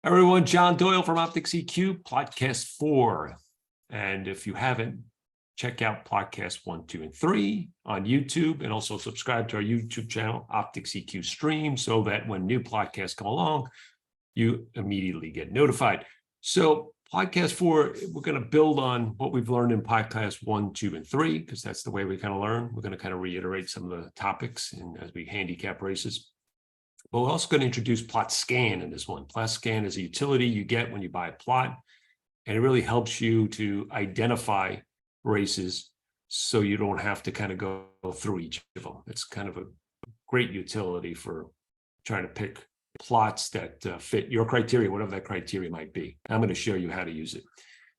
Everyone, John Doyle from OptixEQ, PLOTCast 4. And if you haven't, check out PLOTCast 1, 2, and 3 on YouTube, and also subscribe to our YouTube channel, OptixEQ Stream, so that when new PLOTcasts come along, you immediately get notified. So PLOTCast 4, we're going to build on what we've learned in PLOTCast 1, 2, and 3, because that's the way we kind of learn. We're going to kind of reiterate some of the topics as we handicap races. But we're also going to introduce plot scan in this one. Plot scan is a utility you get when you buy a plot, and it really helps you to identify races so you don't have to kind of go through each of them. It's kind of a great utility for trying to pick plots that fit your criteria, whatever that criteria might be. I'm going to show you how to use it.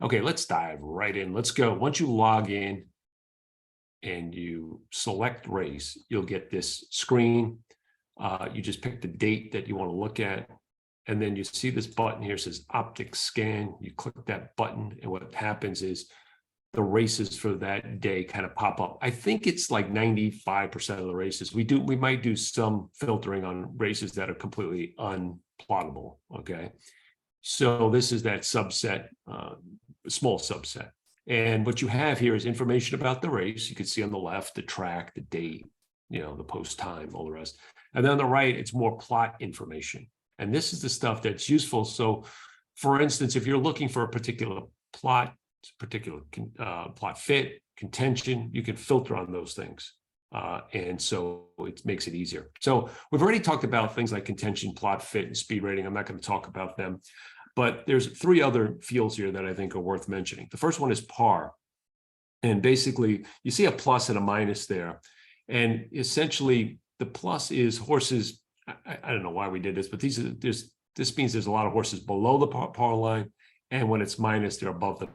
Okay, let's dive right in. Let's go. Once you log in and you select race, you'll get this screen. You just pick the date that you want to look at, and then you see this button here says Optix Scan. You click that button, and what happens is the races for that day kind of pop up. I think it's like 95% of the races. We might do some filtering on races that are completely unplottable. Okay, so this is that subset, small subset. And what you have here is information about the race. You can see on the left the track, the date, the post time, all the rest. And then on the right, it's more plot information. And this is the stuff that's useful. So for instance, if you're looking for a particular plot, plot fit, contention, you can filter on those things. And so it makes it easier. So we've already talked about things like contention, plot fit, and speed rating. I'm not going to talk about them, but there's 3 other fields here that I think are worth mentioning. The first one is par. And basically you see a plus and a minus there. And essentially the plus is horses. I don't know why we did this, but this means there's a lot of horses below the par line. And when it's minus, they're above the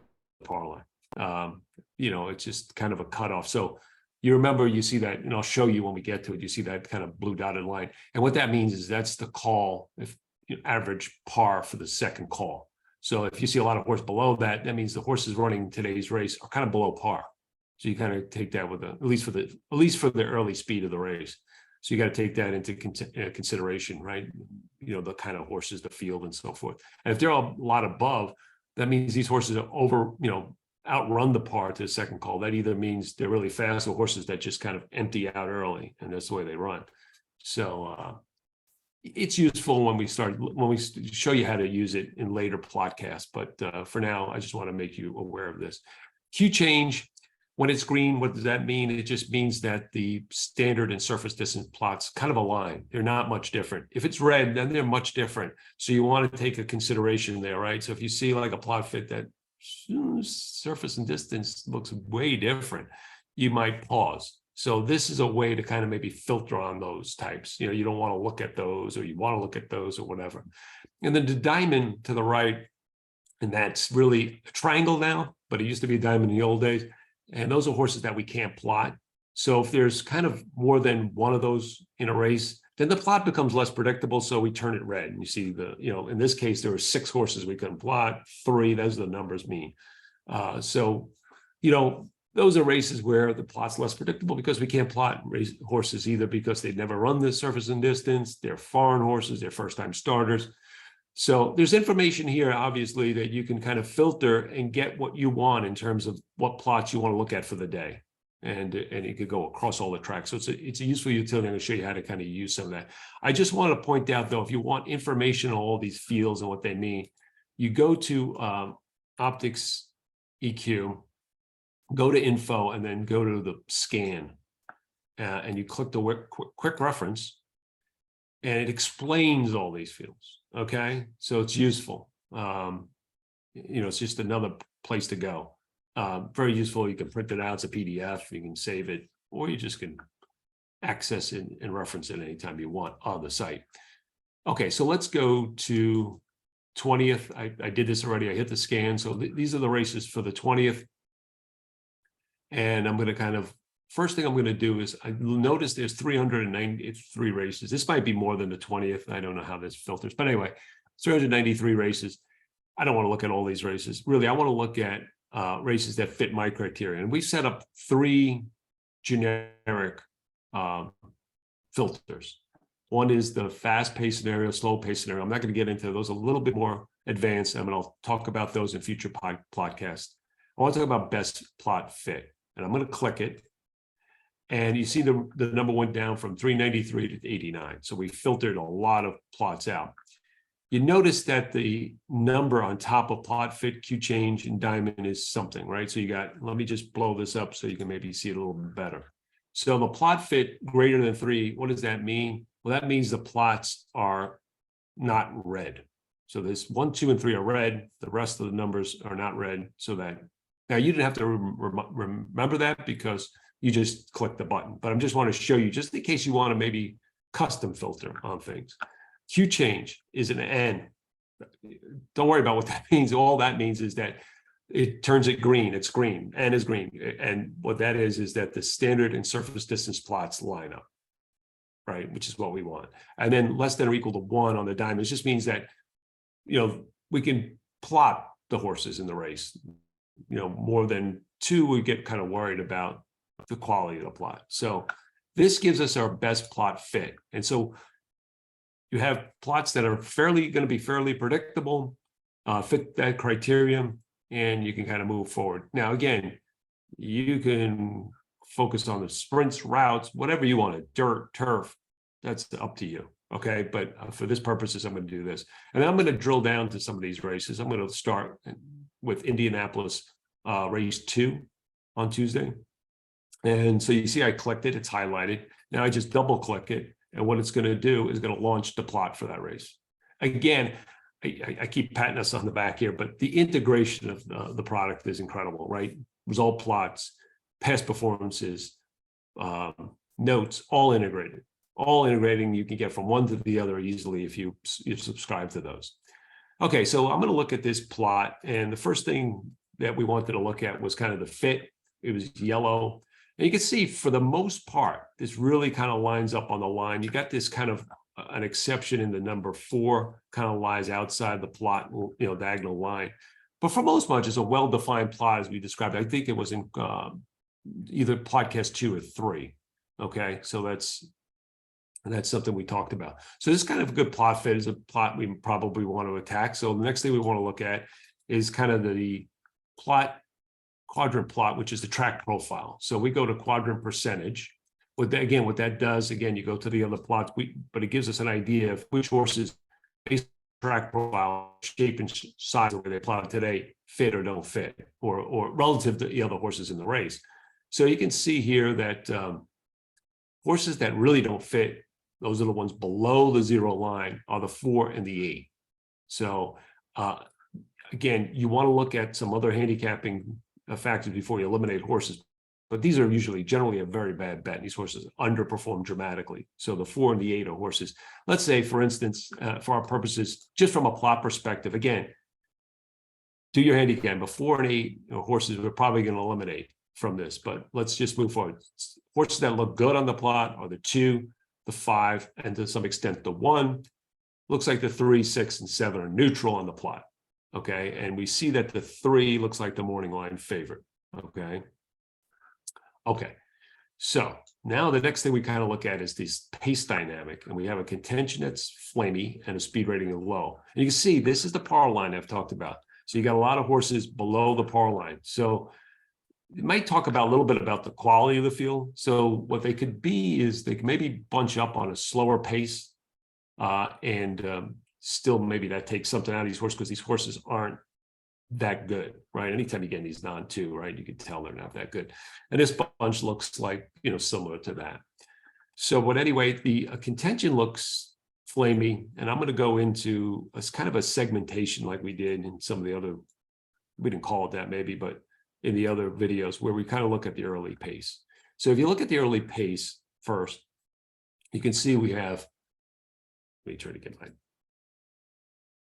par line. It's just kind of a cutoff. So you remember, you see that, and I'll show you when we get to it, you see that kind of blue dotted line. And what that means is that's the call, if average par for the second call. So if you see a lot of horse below that, that means the horses running today's race are kind of below par. So you kind of take that with at least for the early speed of the race. So you got to take that into consideration, right? The kind of horses, the field, and so forth. And if they're a lot above, that means these horses are outrun the par to the second call. That either means they're really fast, or horses that just kind of empty out early, and that's the way they run. So it's useful when we show you how to use it in later PLOTcasts. But for now, I just want to make you aware of this. Q change. When it's green, what does that mean? It just means that the standard and surface distance plots kind of align. They're not much different. If it's red, then they're much different. So you want to take a consideration there, right? So if you see like a plot fit that surface and distance looks way different, you might pause. So this is a way to kind of maybe filter on those types. You don't want to look at those, or you want to look at those, or whatever. And then the diamond to the right, and that's really a triangle now, but it used to be a diamond in the old days. And those are horses that we can't plot. So if there's kind of more than one of those in a race, then the plot becomes less predictable. So we turn it red. And you see in this case, there were 6 horses we couldn't plot, 3, those are the numbers mean. So those are races where the plot's less predictable because we can't plot horses either because they've never run the surface and distance. They're foreign horses, they're first-time starters. So there's information here, obviously, that you can kind of filter and get what you want in terms of what plots you want to look at for the day. And it could go across all the tracks. So it's a useful utility. I'm going to show you how to kind of use some of that. I just want to point out, though, if you want information on all these fields and what they mean, you go to OptixEQ, go to Info, and then go to the Scan. And you click the quick reference, and it explains all these fields. Okay, so it's useful. It's just another place to go. Very useful. You can print it out as a PDF, you can save it, or you just can access it and reference it anytime you want on the site. Okay, so let's go to 20th. I did this already. I hit the scan. So these are the races for the 20th. And I'm going to first thing I'm going to do is I noticed there's 393 races. This might be more than the 20th. I don't know how this filters, but anyway, 393 races. I don't want to look at all these races. Really, I want to look at races that fit my criteria. And we set up 3 generic filters. One is the fast pace scenario, slow pace scenario. I'm not going to get into those, a little bit more advanced. I'm going to talk about those in future PLOTcasts. I want to talk about best plot fit, and I'm going to click it. And you see the number went down from 393 to 89. So we filtered a lot of plots out. You notice that the number on top of plot fit, Q change, and diamond is something, right? So you got, let me just blow this up so you can maybe see it a little bit better. So the plot fit greater than 3, what does that mean? Well, that means the plots are not red. So there's 1, 2, and 3 are red. The rest of the numbers are not red. So that, now you didn't have to remember that because you just click the button, but I just want to show you, just in case you want to maybe custom filter on things. Q change is an N. Don't worry about what that means. All that means is that it turns it green. It's green. N is green. And what that is that the standard and surface distance plots line up, right? Which is what we want. And then less than or equal to 1 on the diamond. It just means that, you know, we can plot the horses in the race. You know, more than 2, we get kind of worried about the quality of the plot. So this gives us our best plot fit. And so you have plots that are going to be fairly predictable, fit that criterion, and you can kind of move forward. Now, again, you can focus on the sprints, routes, whatever you want, dirt, turf, that's up to you. Okay, but for this purposes, I'm going to do this. And then I'm going to drill down to some of these races. I'm going to start with Indianapolis race 2 on Tuesday. And so you see I clicked it, it's highlighted. Now I just double click it, and what it's going to do is going to launch the plot for that race. Again, I keep patting us on the back here, but the integration of the product is incredible, right? Result plots, past performances, notes, all integrated. All integrating, you can get from one to the other easily if you subscribe to those. Okay, so I'm going to look at this plot, and the first thing that we wanted to look at was kind of the fit. It was yellow. And you can see for the most part, this really kind of lines up on the line. You got this kind of an exception in the number 4, kind of lies outside the plot, you know, diagonal line. But for most much, it's a well-defined plot as we described. I think it was in either PLOTcast 2 or 3. Okay, so that's something we talked about. So this kind of a good plot fit is a plot we probably want to attack. So the next thing we want to look at is kind of the quadrant plot, which is the track profile. So we go to quadrant percentage. What that does, again, you go to the other plots, but it gives us an idea of which horses, based on track profile, shape and size of where they plot today, fit or don't fit, or relative to the other horses in the race. So you can see here that horses that really don't fit, those are the ones below the 0 line, are the 4 and the 8. So again, you want to look at some other handicapping factors before you eliminate horses, but these are usually generally a very bad bet. These horses underperform dramatically. So the 4 and the 8 are horses. Let's say, for instance, for our purposes, just from a plot perspective, again, do your handicap. The 4 and 8 horses we're probably going to eliminate from this, but let's just move forward. Horses that look good on the plot are the 2, the 5, and to some extent the 1. Looks like the 3, 6, and 7 are neutral on the plot. Okay, and we see that the 3 looks like the morning line favorite. Okay, so now the next thing we kind of look at is this pace dynamic, and we have a contention that's flamey and a speed rating of low. And you can see this is the par line I've talked about. So you got a lot of horses below the par line. So you might talk about a little bit about the quality of the field. So what they could be is they can maybe bunch up on a slower pace, and still maybe that takes something out of these horses because these horses aren't that good, right? Anytime you get these non-2, right, you can tell they're not that good. And this bunch looks like, you know, similar to that. So, but anyway, the contention looks flamey, and I'm going to go into a kind of a segmentation like we did in some of the other, we didn't call it that maybe, but in the other videos where we kind of look at the early pace. So if you look at the early pace first, you can see we have, let me try to get my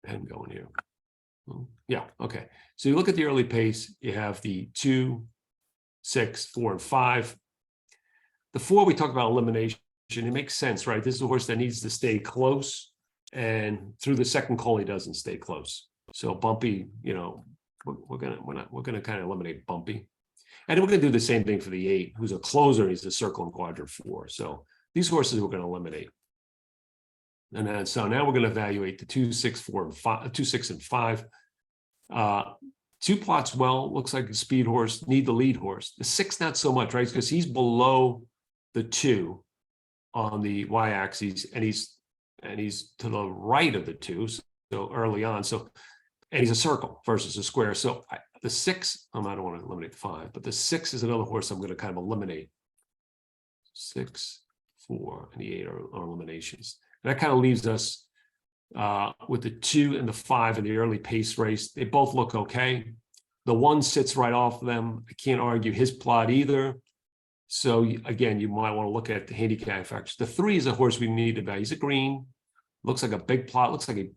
pen going here. Yeah, okay. So you look at the early pace, you have the 2, 6, 4, and 5. The 4, we talked about elimination. It makes sense, right? This is a horse that needs to stay close, and through the second call, he doesn't stay close. So Bumpy, you know, we're gonna kind of eliminate Bumpy, and we're gonna do the same thing for the 8, who's a closer. He's a circle in quadrant 4. So these horses we're gonna eliminate. And then so now we're going to evaluate the 2, 6, 4, and 5, 2, 6, and 5. 2 plots well, looks like a speed horse, need the lead horse. The 6 not so much, right? Because he's below the 2 on the y-axis, and he's to the right of the 2, so early on. So, and he's a circle versus a square. So the 6, I don't want to eliminate the 5, but the 6 is another horse I'm going to kind of eliminate. 6, 4, and the 8 are eliminations. And that kind of leaves us with the 2 and the 5 in the early pace race. They both look okay. The 1 sits right off them. I can't argue his plot either. So again, you might want to look at the handicap factors. The 3 is a horse we need to value. He's a green, looks like a big plot, looks like he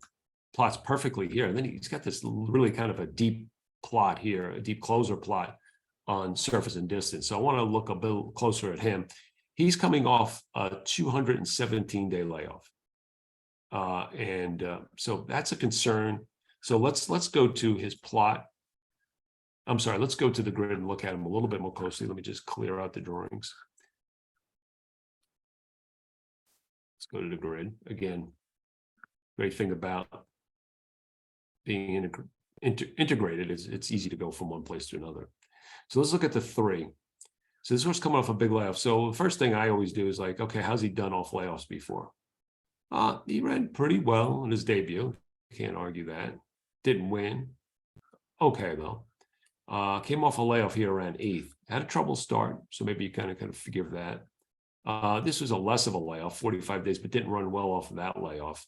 plots perfectly here. And then he's got this really kind of a deep plot here, a deep closer plot on surface and distance. So I want to look a bit closer at him. He's coming off a 217-day layoff. So that's a concern. So let's go to his plot. I'm sorry, let's go to the grid and look at him a little bit more closely. Let me just clear out the drawings. Let's go to the grid. Again, great thing about being integrated is it's easy to go from one place to another. So let's look at the 3. So this horse coming off a big layoff. So the first thing I always do is like, okay, how's he done off layoffs before? He ran pretty well in his debut. Can't argue that. Didn't win. Okay, though. Came off a layoff here around 8th. Had a trouble start, so maybe you kind of forgive that. This was a less of a layoff, 45 days, but didn't run well off of that layoff.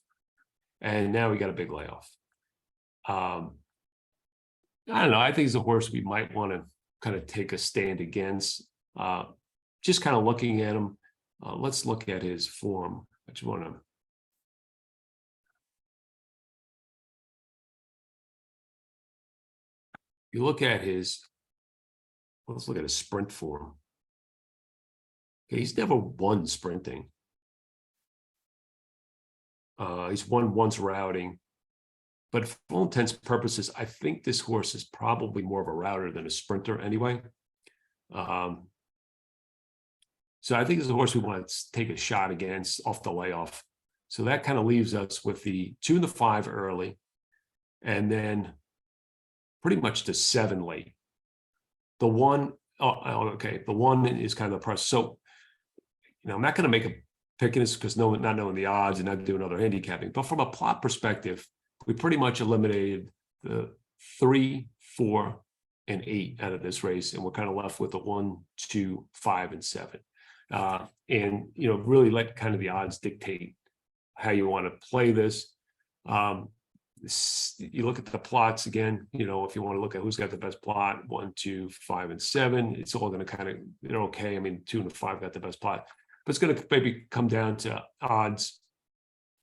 And now we got a big layoff. I don't know. I think it's a horse we might want to kind of take a stand against. Just kind of looking at him. Let's look at his form. I just want to. You look at his, let's look at his sprint form. Okay, he's never won sprinting. He's won once routing, but for all intents and purposes, I think this horse is probably more of a router than a sprinter anyway. So I think it's a horse we want to take a shot against off the layoff. So that kind of leaves us with the 2 and the 5 early, and then pretty much the 7 late. The 1, okay, the 1 is kind of the press. So, I'm not going to make a pick in this because not knowing the odds and not doing other handicapping. But from a plot perspective, we pretty much eliminated the 3, 4, and 8 out of this race, and we're kind of left with the 1, 2, 5, and 7. And really let kind of the odds dictate how you want to play this. You look at the plots again, if you want to look at who's got the best plot, 1, 2, 5, and 7, it's all going to kind of, they're okay. I mean, 2 and 5 got the best plot, but it's going to maybe come down to odds.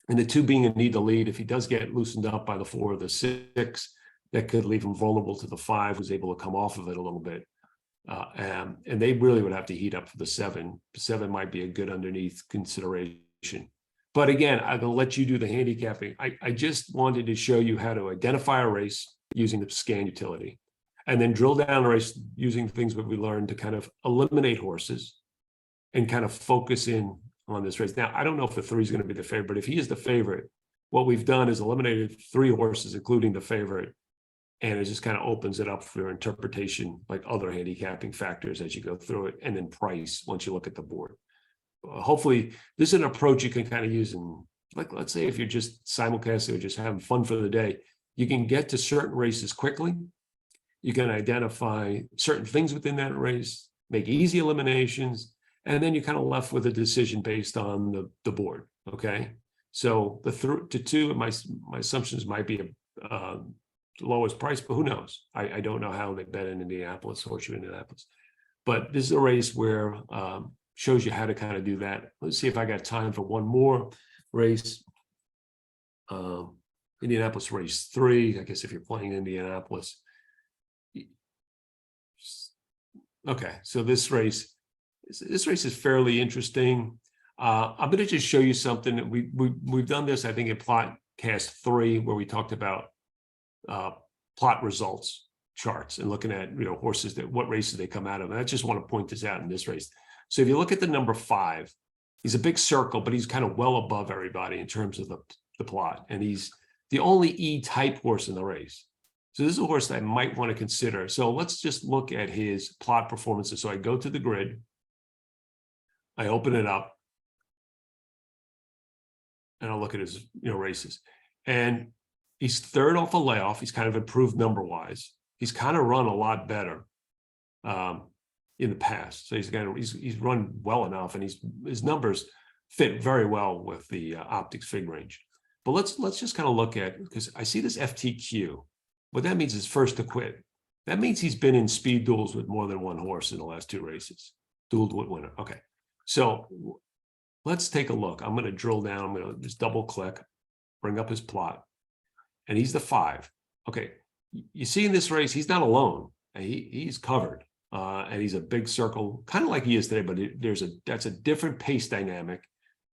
And the 2 being a need to lead, if he does get loosened up by the 4 or the 6, that could leave him vulnerable to the 5, who's able to come off of it a little bit. And they really would have to heat up for the 7. The 7 might be a good underneath consideration. But again, I'm going to let you do the handicapping. I just wanted to show you how to identify a race using the scan utility, and then drill down a race using things that we learned to kind of eliminate horses and kind of focus in on this race. Now, I don't know if the 3 is going to be the favorite, but if he is the favorite, what we've done is eliminated 3 horses, including the favorite, and it just kind of opens it up for interpretation, like other handicapping factors as you go through it, and then price once you look at the board. Hopefully this is an approach you can kind of use in, like, let's say if you're just simulcasting or just having fun for the day, you can get to certain races quickly. You can identify certain things within that race, make easy eliminations, and then you're kind of left with a decision based on the board. Okay, so the 2, my assumptions might be the lowest price, but who knows? I don't know how they bet in Indianapolis, Horseshoe Indianapolis, but this is a race where shows you how to kind of do that. Let's see if I got time for one more race. Indianapolis race 3. I guess if you're playing Indianapolis. Okay, so this race is fairly interesting. I'm going to just show you something that we've done this, I think, in PLOTCast 3, where we talked about plot results charts and looking at horses what races they come out of. And I just want to point this out in this race. So if you look at the number 5, He's a big circle, but he's kind of well above everybody in terms of the plot. And he's the only E-type horse in the race. So this is a horse that I might want to consider. So let's just look at his plot performances. So I go to the grid, I open it up, and I'll look at his races. And he's third off a layoff. He's kind of improved number-wise. He's kind of run a lot better in the past. So he's run well enough, and his numbers fit very well with the Optix Fig range. But let's just kind of look at, because I see this FTQ. What that means is first to quit. That means he's been in speed duels with more than one horse in the last 2 races. Dueled with winner. Okay. So let's take a look. I'm going to drill down. I'm going to just double click, bring up his plot. And he's the 5. Okay. You see in this race, he's not alone. He's covered. And he's a big circle, kind of like he is today, but that's a different pace dynamic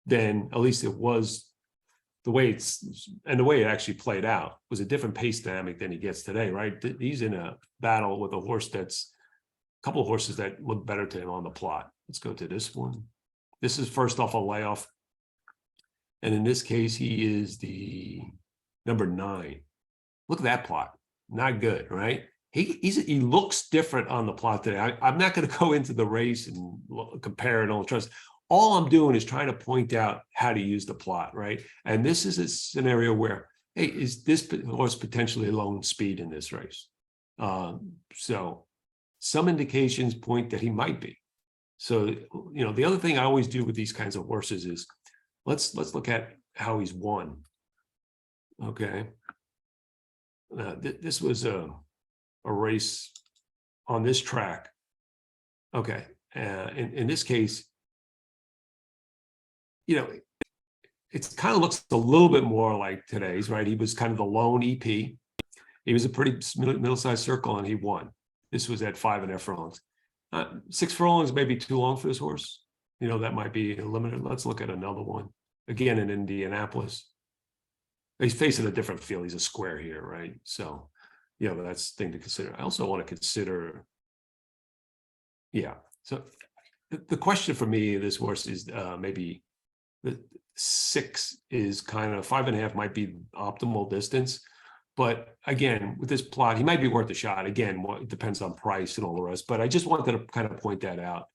than, at least it was, the way it actually played out was a different pace dynamic than he gets today, right? He's in a battle with a horse that's a couple of horses that look better to him on the plot. Let's go to this one. This is first off a layoff. And in this case, he is the number 9. Look at that plot. Not good, right? He looks different on the plot today. I'm not going to go into the race and compare it all. Trust. All I'm doing is trying to point out how to use the plot, right? And this is a scenario where, hey, is this horse potentially low speed in this race? So some indications point that he might be. So, the other thing I always do with these kinds of horses is let's look at how he's won. Okay. This was a race on this track. Okay. In this case, it kind of looks a little bit more like today's, right? He was kind of the lone EP. He was a pretty middle-sized circle, and he won. This was at 5.5 furlongs. 6 furlongs may be too long for this horse. That might be limited. Let's look at another one. Again, in Indianapolis. He's facing a different field. He's a square here, right? So, that's the thing to consider. I also want to consider, So the question for me, this horse is maybe the 6 is kind of 5.5 might be optimal distance. But again, with this plot, he might be worth a shot. Again, it depends on price and all the rest. But I just wanted to kind of point that out.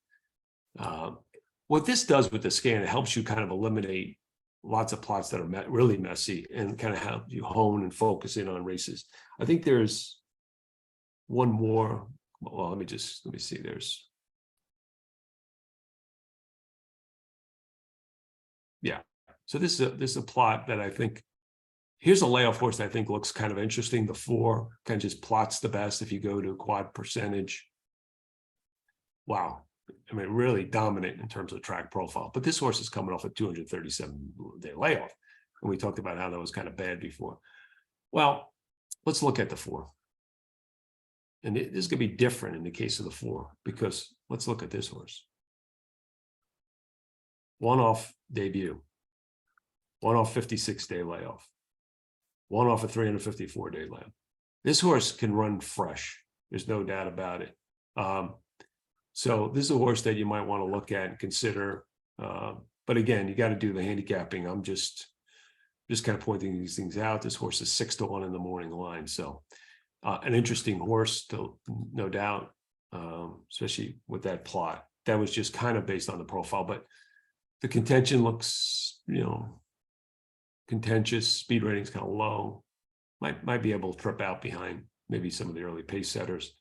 What this does with the scan, it helps you kind of eliminate lots of plots that are really messy and kind of help you hone and focus in on races. I think there's one more. Well, let me see. So this is a plot that I think, here's a layoff horse that I think looks kind of interesting. The 4 kind of just plots the best. If you go to quad percentage, wow. I mean, really dominant in terms of track profile. But this horse is coming off a 237-day layoff. And we talked about how that was kind of bad before. Well, let's look at the 4. And this is going to be different in the case of the 4, because let's look at this horse. 1-off debut. 1-off 56-day layoff. 1-off a 354-day layoff. This horse can run fresh. There's no doubt about it. So this is a horse that you might want to look at and consider. But again, you got to do the handicapping. I'm just kind of pointing these things out. This horse is 6-1 in the morning line. So an interesting horse, no doubt, especially with that plot. That was just kind of based on the profile. But the contention looks, contentious. Speed rating's kind of low. Might be able to trip out behind maybe some of the early pace setters.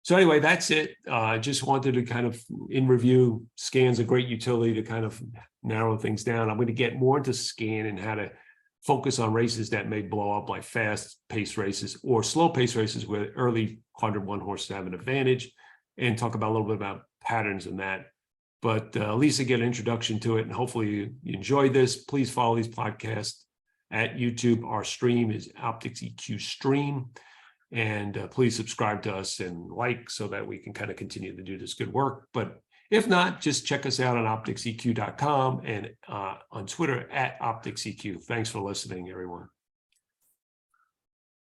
So anyway, that's it. I just wanted to kind of, in review, scan's a great utility to kind of narrow things down. I'm going to get more into scan and how to focus on races that may blow up, like fast pace races or slow pace races where early quadrant 1 horses have an advantage, and talk about a little bit about patterns in that. But at least I get an introduction to it, and hopefully you enjoyed this. Please follow these podcasts at YouTube. Our stream is OptixEQ Stream. And please subscribe to us and like, so that we can kind of continue to do this good work. But if not, just check us out on OptixEQ.com and on Twitter at OptixEQ. Thanks for listening, everyone.